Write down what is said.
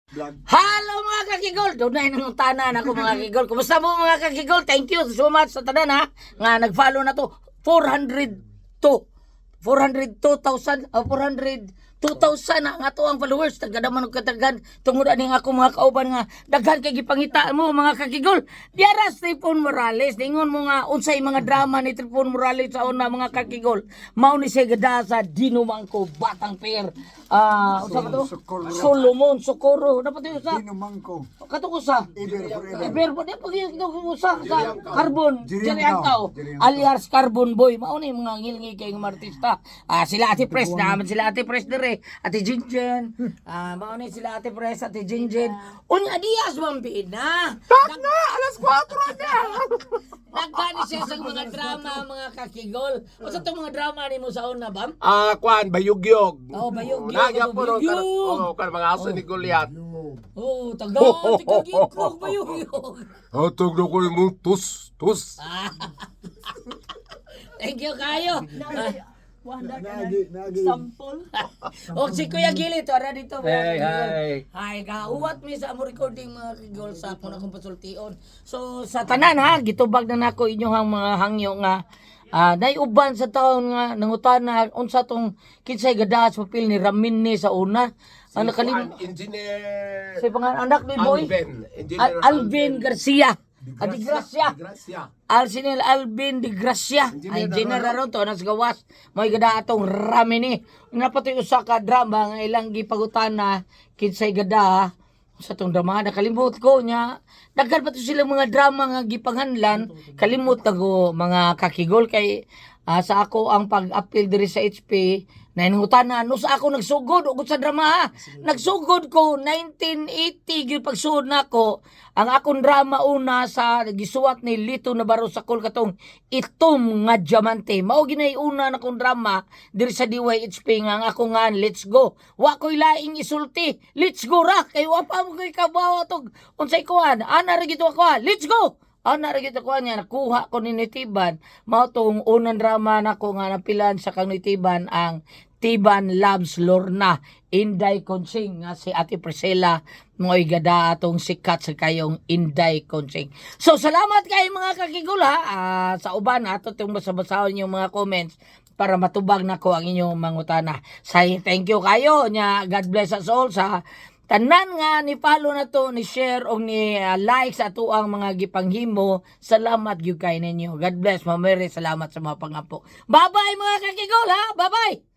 Vlog. Hello mga kakigol! Doon nang tanan ako mga kakigol. Kumusta mo mga kakigol? Thank you so much sa tanan ha. Nga nag-follow na to. 402,000 na nga to ang followers. Tagadaman og katagan. Tungod ani nga ako mga kauban nga daghan kay gipangita mo mga kakigol. Diara Tripon Morales. Ningon mo nga unsay mga drama ni Tripon Morales sa una mga kakigol. Mao ni siya gada sa Dinumangko Batang Pier. Unsa ba to? Socorro. Solomon Socorro. Dapat yun sa Dinumangko. kato ko sa Ever forever. Pero di pag yung sa Carbon, Jeriantaw. Jeriantaw, alias Carbon Boy. Mao ni mga ngilngi kay mga artista. Sila Ate Pres naman sila Ate Pres dire, Ate Jinjen. Mao ni sila Ate Pres, Ate Jinjen. Unya Diaz bambiin na. Na, alas 4 na. Nagkani siya sa mga drama, mga kakigol. O sa itong mga drama ni mo sa una, bam? Kwan, bayugyog. Oh, bayugyog, Nagya po ron. bayugyog. Kan mga aso ni Goliath. Oh, taga, tigagigkrog bayugyog. Hatog na ko yung tus. Thank you kayo. Nagi. O si Kuya Gili, tara dito. Hey, hi. Hi, kauwat mi sa amo recording mga kigol sa akong akong pasultion. So sa tanan ha, gitubag na nako inyong mga hangyo nga naiuban sa taon nga nangutan na unsa tong kinsay gadaas papel ni Ramin sa una. Ano kalim Engineer sa panganak ni boy? Engineer Alvin Garcia. Di Gracia. Gracia. Arsenal Alvin de Gracia. Ay general ron to nas gawas. May gada atong Ramini. Napatoy usa ka drama nga ilang gipagutan na kinsay gada sa tong drama nakalimot ko nya. Daghan pa to sila mga drama nga gipanghanlan. Kalimot na ko mga kakigol kay sa ako ang pag-appeal diri sa HP na inungutanan no sa ako nagsugod ug sa drama ha. Nagsugod ko 1980 gyud pagsugod nako ang akong drama una sa gisuwat ni Lito Navarro sa kol katong Itom nga Diamante. Mao ginay una na akong drama diri sa DYHP nga ang ako nga let's go. Wa koy laing isulti. Let's go ra kay wa pa mo koy kabawa tog unsay kuan. Ana ra gito ako. Let's go. Ana ra gito ko niya nakuha ko ni Nitiban. Mao tong unang drama nako nga napilan sa kang Nitiban ang Tiban Loves Lorna Inday Consing nga si Ate Priscilla mo'y gada atong sikat sa kayong Inday Consing. So salamat kay mga kakigol ha sa uban ato tong basa-basahon yung mga comments para matubag nako ang inyong mangutana. Say thank you kayo nya God bless us all sa tanan nga ni follow na to ni share o ni like sa ato ang mga gipanghimo. Salamat gyud kay ninyo. God bless, mamere, salamat sa mga pangapo. Bye bye mga kakigol ha. Bye bye.